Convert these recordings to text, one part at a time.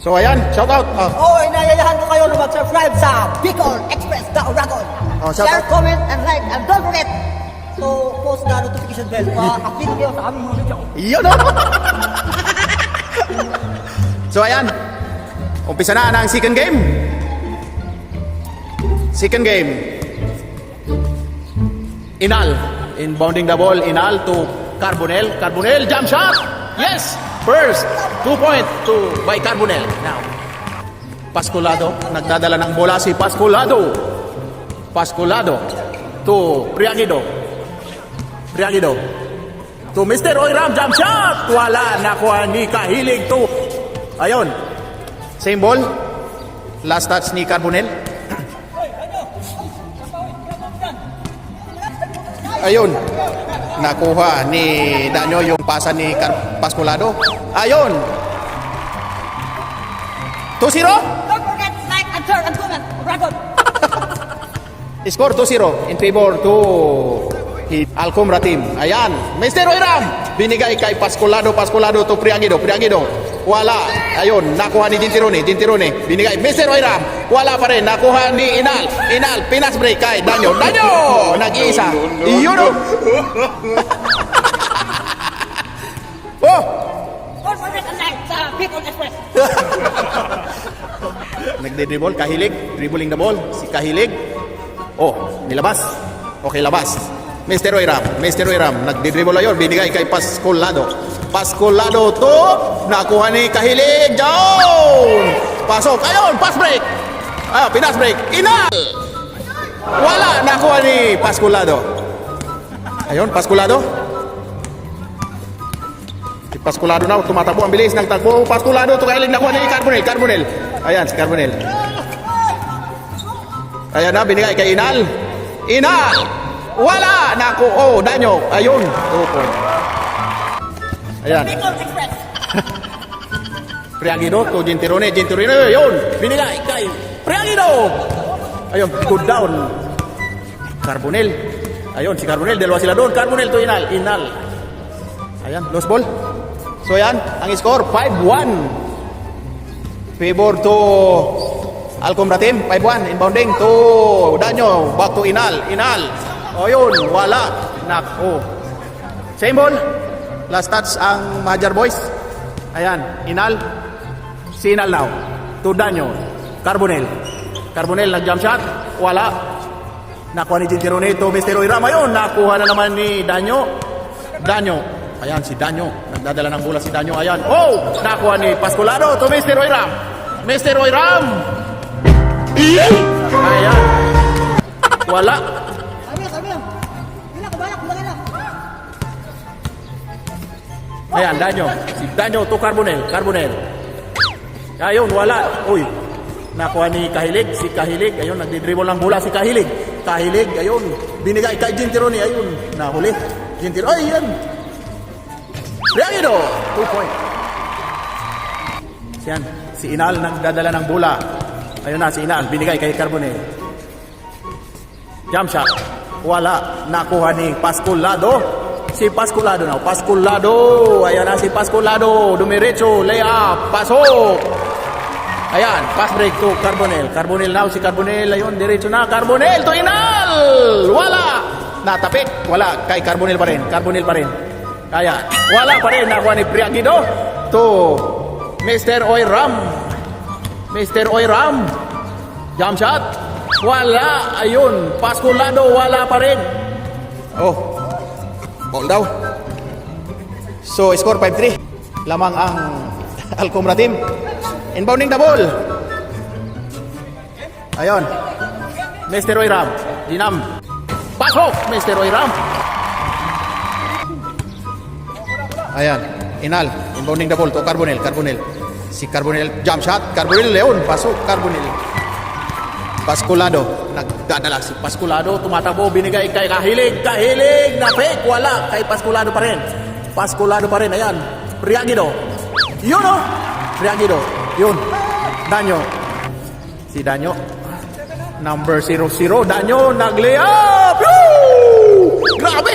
So ayan, shout out. Oh, inayayahan ko kayo na mag-subscribe sa Bicol Express The Oragon. Oh, shout Share, out. comment, and like. And don't forget to post the notification bell para update kayo sa aming mga video. Yun o. So ayan, umpisa na ang second game. Second game. Inal, inbounding the ball, Inal to Carbonell. Carbonell, jump shot. Yes, first 2 point to by Carbonell. Now, Pascolado, nagdadala ng bola si Pascolado. Pascolado to Priagido. Priagido to Mr. Oiram, jump shot. Wala, nakuha ni Kahilig to. Ayun, same ball. Last touch ni Carbonell. Ayun, nakuha ni Danyo yung pasa ni Pascolado. Ayun, 2-0. Don't forget like and share and comment. Oragon. Score 2-0 in favor to Alcombra team. Ayan, Mr. Oiram, binigay kay Pascolado. Pascolado to Priagido. Priagido, wala. Ayun, nakuha ni Gintirone. Gintirone, binigay. Mr. Oiram, wala pa rin. Nakuha ni Inal. Inal, pinas break kay Danyo. Danyo, nag-iisa. Yun o. Oh, Don't forget and like sa Bicol Express. nagde-dribble, Kahilig, dribbling the ball, si Kahilig. Oh, nilabas. Okay, labas. Mr. Oiram, nagde-dribble ayon, binigay kay Pascolado. Pascolado to, nakuha ni Kahilig, down! Pasok, ayon, pass break. Pinas break, Inal! Wala, nakuha ni Pascolado. Ayon, Pascolado. Si Pascolado na, tumatakbo, ang bilis ng takbo. Pascolado to Kahilig, nakuha ni Carbonell. Carbonell, ayan, si Carbonell. Ayan na, binigay kay Inal. Inal! Wala! Naku, oh, Danyo. Ayun, 2 point. Ayan. Bicol Express. Priagido to Gintirone. Gintirone, ayun. Binigay kay Priagido. Ayun, good down. Carbonell. Ayun, si Carbonell. Dalawa sila doon. Carbonell to Inal. Inal. Ayan, lost ball. So ayan, ang score, 5-1. Favor to Alcombra team, 5-1, inbounding to Danyo, back to Inal. Inal, o yun, wala. Nako. Same ball. Last touch ang Majar Boys. Ayan, Inal. Si Inal now. To Danyo. Carbonell. Carbonell nag-jump shot. Wala. Nakuha ni Gintirone to Mr. Oiram. Ayun, nakuha na naman ni Danyo. Danyo. Ayan, si Danyo. Nagdadala ng bola si Danyo. Ayan. Oh, nakuha ni Pascolado to Mr. Oiram. Mr. Oiram. Ayan. Wala. Sabi lang. Bila ko balak, bila lang. Ayan, Danyo. Si Danyo to Carbonell. Carbonell. Ayun, wala. Uy. Nakuha ni Kahilig. Si Kahilig. Ayun, nagdidribble ng bola si Kahilig. Kahilig. Ayun. Binigay kay Gintirone. Ayun. Nahuli. Gintirone. Ay, yan. Priagido. 2 point. Siyan. Si Inal nagdadala ng bola. Ayun na, si Inal, binigay kay Carbonell. Jump shot. Wala. Nakuha ni Pascolado. Si Pascolado na. Pascolado. Ayan na si Pascolado. Dumiretso. Layup. Pasok. Ayan. Pass break to Carbonell. Carbonell now. Si Carbonell. Ayun. Diretso na. Carbonell to Inal. Wala. Natapik. Wala. Kay Carbonell pa rin. Carbonell pa rin. Ayan. Wala pa rin. Nakuha ni Priagido to Mr. Oiram. Mr. Oiram. Jump shot. Wala. Ayun. Pascolado. Wala pa rin. Oh. Ball daw. So, score 5-3. Lamang ang Alcombra team. Inbounding the ball. Ayun. Mr. Oiram. Dinam. Pasok. Mr. Oiram. Ayan. Inal. Inbounding the ball to Carbonell. Carbonell. Si Carbonell, jump shot. Carbonell, Leon, pasok. Carbonell. Pascolado, nagdadala si Pascolado. Tumatakbo, binigay kay Kahilig. Kahilig, na fake. Wala. Kay Pascolado pa rin. Pascolado pa rin. Ayan. Priagido. Yun o. Priagido. Yun. Danyo. Si Danyo. Number 00. Danyo, nag-layup. Grabe.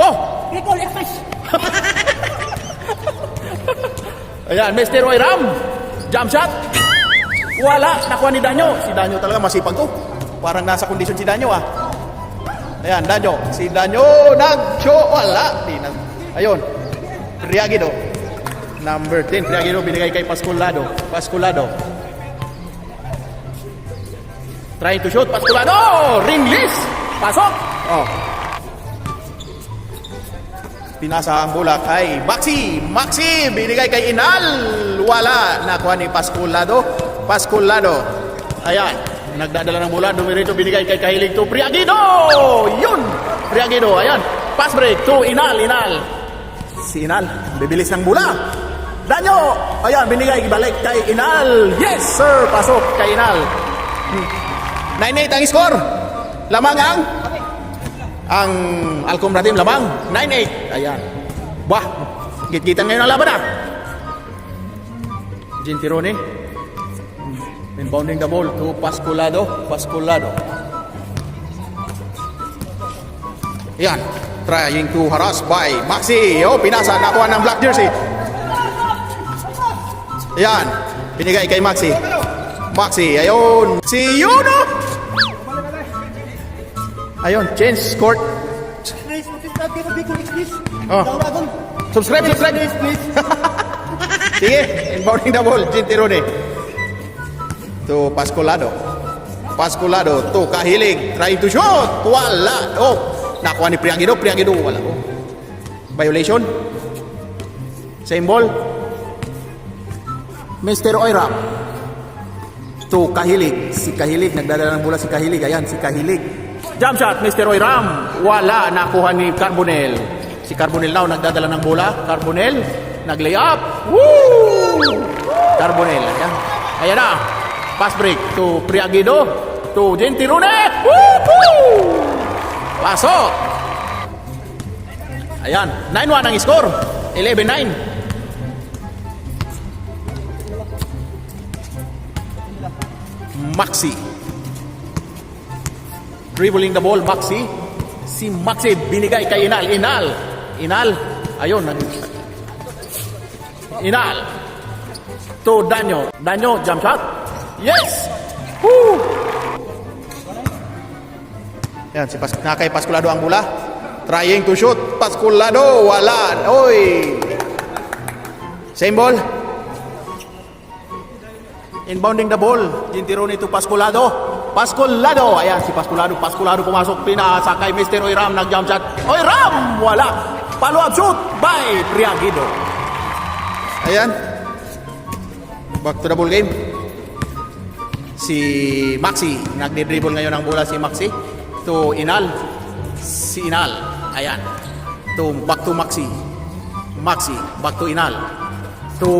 Oh. Bicol Express. Ayan, Mr. Oiram. Jump shot. Wala, nakuha ni Danyo. Si Danyo talaga masipag to. Parang nasa kondisyon si Danyo ah. Ayan, Danyo. Si Danyo nag-show. Wala. Ayun. Priagido. Number 10. Priagido binigay kay Pasculado. Pasculado. Trying to shoot. Pasculado. Ringless. Pasok. Oh. Pinasa ang bola kay Maxi. Maxi binigay kay Inal. Wala. Nakuha ni Pasculado. Pasculado. Ayan. Nagdadala ng bola. Dumirito binigay kay Kahilig to Priagido. Yun. Priagido. Ayan. Pass break to Inal. Inal. Si Inal. Bibilis ng bola. Danyo. Ayan. Binigay. Balik kay Inal. Yes sir. Pasok kay Inal. 9-8 ang score. Lamang ang Alcomra team lamang 9-8. Ayan. Wah, git-gitan ngayon ang laban ah. Gentirone. Inbounding the ball to Pasculado. Pasculado. Ayan. Trying to harass by Maxi. Oh, pinasa. Nakuha ng black jersey. Ayan. Binigay kay Maxi. Maxi. Ayun. Si Yuno. Ayun, change court. Please, subscribe kayo kay Big Comics, please. Oh. Subscribe. Please. Sige, inbounding the ball, Gentirone. To Pasculado. Pasculado to Kahilig. Trying to shoot. Wala. Oh, nakuha ni Priagido. Priagido, wala. Oh. Violation. Same ball. Mr. Oiram. To Kahilig. Si Kahilig, nagdadala ng bola si Kahilig. Ayan, si Kahilig. Jump shot, Mr. Oiram. Wala, nakuha ni Carbonel. Si Carbonel now, nagdadala ng bola. Carbonel, nag-lay up. Woo! Carbonel, ayan. Ayan na. Pass break to Priagido. To Gentirone. Woo! Pasok. Ayan, 9-1 ang score. 11-9. Maxi. Dribbling the ball, Maxi. Si Maxi binigay kay Inal. Inal. Ayun. Inal. To Danyo. Danyo, jump shot. Yes! Woo! Yan, si kay Pasculado ang bola. Trying to shoot. Pasculado, wala. Oy! Same ball. Inbounding the ball. Gentirone to Pasculado. Pasculado. Ayan, si Pasculado. Pasculado pumasok. Pinasa kay Mr. Oiram. Nag-jump shot. Oiram! Wala. Follow-up shoot by Priagido. Ayan. Back to the ball game. Si Maxi. Nagdi-dribble ngayon ang bola si Maxi. To Inal. Si Inal. Ayan. Back to Maxi. Maxi. Back to Inal. To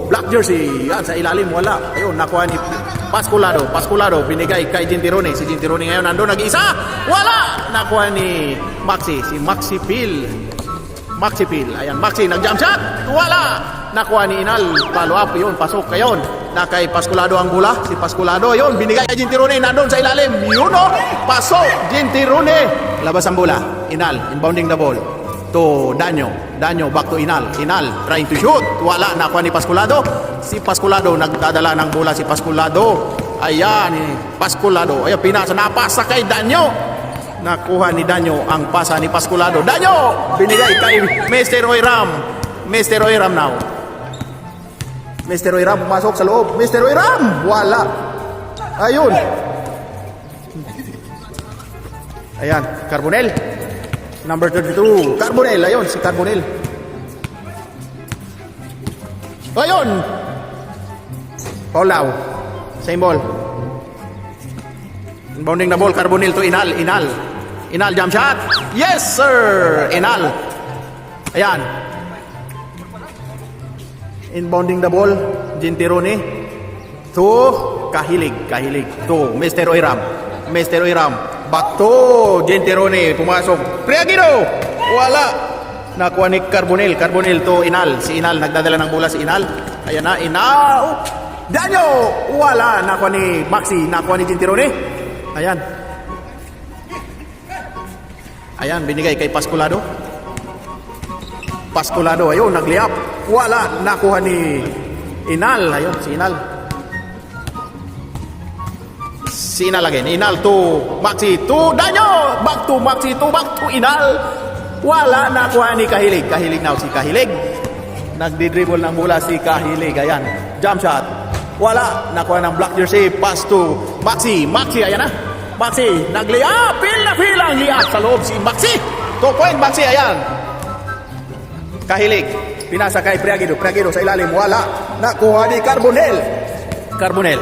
black jersey. Yan, sa ilalim. Wala. Ayun, nakuha ni Pasculado. Pasculado, binigay kay Gentirone. Si Gentirone ngayon nandun, nag-isa. Wala! Nakuha ni Maxi. Si Maxi Pil. Maxi Pil. Ayan, Maxi, nag-jump shot. Wala! Nakuha ni Inal. Follow up, yun, pasok kayon. Na kay Pasculado ang bola. Si Pasculado, yun, binigay kay Gentirone. Nandun sa ilalim. Yun, o. Pasok. Gentirone. Labas ang bola. Inal, inbounding the ball. To Danyo. Danyo, back to Inal. Inal, trying to shoot. Wala, nakuha ni Pasculado. Si Pasculado, nagdadala ng bola si Pasculado. Ayan, Pasculado. Ayan, pinasa, napasa kay Danyo. Nakuha ni Danyo ang pasa ni Pasculado. Danyo, binigay kay Mr. Oiram. Mr. Oiram now. Mr. Oiram, pumasok sa loob. Mr. Oiram, wala. Ayun. Ayan, Carbonel. Number 32, Carbonel. Ayun, si Carbonel. Ayun. Paulaw. Same ball. Inbounding the ball, Carbonel to Inal. Inal, jump shot. Yes, sir. Inal. Ayan. Inbounding the ball, Gentirone to Kahilig. To Mr. Oiram. Back to Gentirone, pumasok. Priagido! Wala. Nakuha ni Carbonel to Inal. Si Inal, nagdadala ng bola si Inal. Ayan na, Inal. Danyo! Wala. Nakuha ni Maxi, nakuha ni Gentirone. Ayan, binigay kay Pasculado. Ayun, nag-layup. Wala. Nakuha ni Inal, ayun, si Inal. Si Inal again. Inal to Maxi to Danyo. Back to Maxi to back to Inal. Wala nakuha ni Kahilig. Kahilig now si Kahilig. Nagdi-dribble ng bola si Kahilig. Ayan. Jump shot. Wala. Nakuha ng black jersey. Pass to Maxi. Maxi, ayan na. Maxi. Nag-layup. Feel na feel ang layup sa loob si Maxi. 2 point Maxi. Ayan. Kahilig. Pinasa kay Priagido. Priagido sa ilalim. Wala. Nakuha ni Carbonel. Carbonel.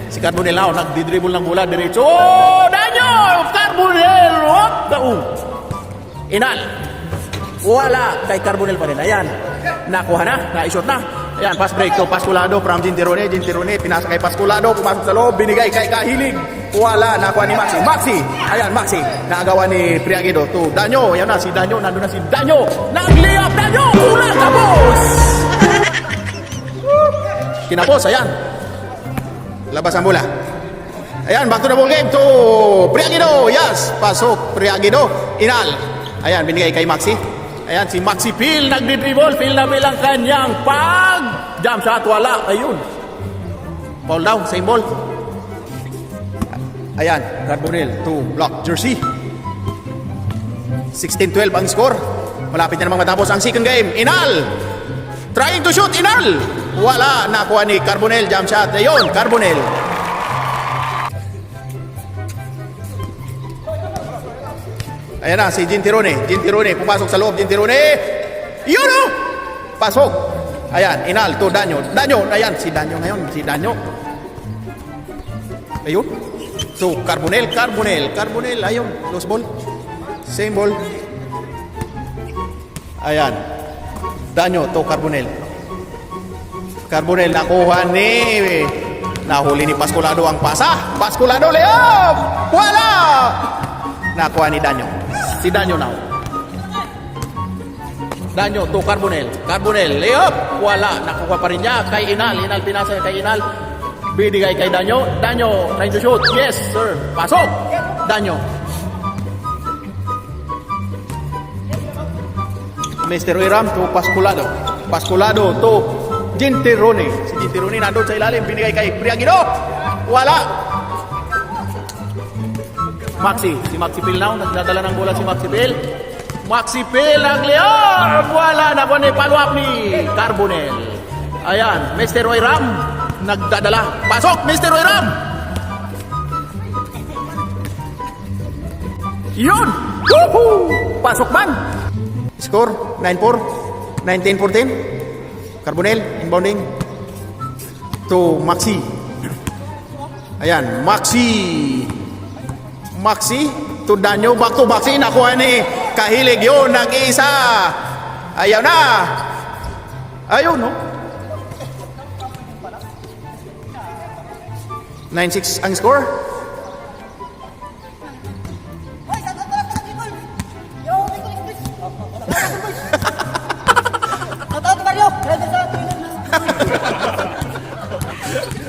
Si Carbonel now. Nagdi-dribble ng bola. Diretso. Oh! Danyo! Carbonel. What the... Inal. Wala. Kay Carbonel pa rin. Ayan. Nakuha na. Na-shot na. Ayan. Pass break to Pasculado from Jintirone. Jintirone. Pinasa kay Pasculado. Pumasok sa loob. Binigay kay Kahilig. Wala. Nakuha ni Maxi. Maxi. Ayan. Maxi. Naagawa ni Priagido to Danyo. Ayan na. Si Danyo. Nandun na si Danyo. Nag-layup. Danyo. Una. Tapos. Kinapos. Ayan. Labas ang bola. Ayan. Back to the ball game to Priagido. Yes. Pasok. Priagido. Inal. Ayan, binigay kay Maxi. Ayan, si Maxi Phil nagdi-dribble. Phil na bilang kanyang jump shot. Wala. Ayun. Ball down. Same ball. Ayan, Carbonel to block jersey. 16-12 ang score. Malapit na namang matapos ang second game. Inal. Trying to shoot. Inal. Wala. Nakuha ni Carbonel. Jump shot. Ayun, Carbonel. Ayan na, si Jintirone. Jintirone, pumasok sa loob. Jintirone. Yun o! Pasok. Ayan, Inal to Danyo. Danyo, ayan, si Danyo ngayon. Si Danyo. Ayun. So, Carbonel, Carbonel. Carbonel, ayun. Lost ball. Same ball. Ayan. Danyo to Carbonel. Carbonel, nakuha ni... Nahuli ni Pasculado ang pasa. Pasculado, layup! Wala! Nakuha ni Danyo. Si Danyo now. Danyo to Carbonel. Carbonel, layup. Wala. Nakuha pa rin niya kay Inal. Inal pinasa kay Inal. Binigay kay Danyo. Danyo trying to shoot. Yes, sir. Pasok. Danyo. Mr. Iram to Pasculado. Pasculado to Jintirone. Si Jintirone nandun sa ilalim. Binigay kay Priagido. Wala. Maxi, si Maxi Phil now, nagdadala ng bola si Maxi Phil. Maxi Phil, nag-layup! Wala na po ni follow-up ni Carbonel. Ayan, Mr. Roy Ram, nagdadala. Pasok, Mr. Roy Ram! Yun! Woohoo! Pasok man! Score, 9-4, 19-14. Carbonel, inbounding to Maxi. Ayan, Maxi. Maxi to Danyo, back to Maxi. Nakuha ni Kahilig yun, nag-iisa. Ayaw na. Ayun, no? 9-6 ang score.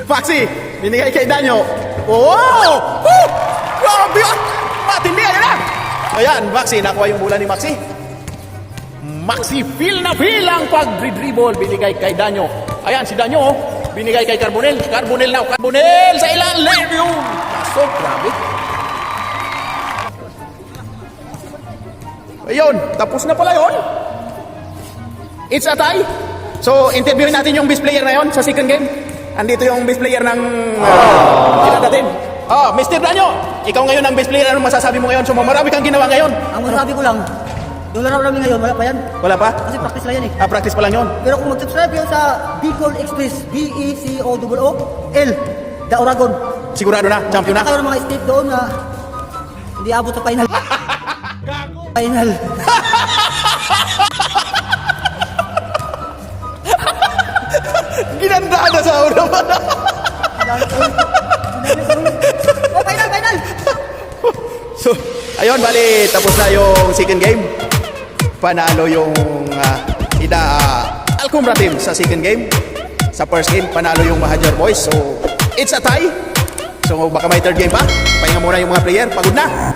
Maxi, binigay kay Danyo. Oh! Woo! Grabe yun! Matindi! Ayan na! Ayan, Maxi. Nakuha yung bola ni Maxi. Maxi feel na feel ang pag-dribble. Binigay kay Danyo. Ayan, si Danyo. Binigay kay Carbonel. Carbonel now. Carbonel sa ilalim yun. Pasok. Grabe. Ayun. Tapos na pala yun. It's a tie. So, interviewin natin yung best player na yun sa second game. Andito yung best player ng natin. Mr. Danyo, ikaw ngayon ang best player. Ano masasabi mo ngayon? So, marami kang ginawa ngayon. Ang masasabi ko lang, yung laro namin ngayon, wala pa yan. Wala pa? Kasi practice lang yan eh. Practice pa lang yun. Pero kung mag-subscribe kayo sa Bicol Express, BECOOOL, The Oragon. Sigurado na, champion na. Kayo ng mga step doon na hindi abot sa final. Final. Ginandaan na sa una pa. Final. So, ayun, bali, tapos na yung second game. Panalo yung Alcumbra team sa second game. Sa first game, panalo yung Mahajar Boys. So, it's a tie. So, baka may third game pa. Pahinga muna yung mga player. Pagod na.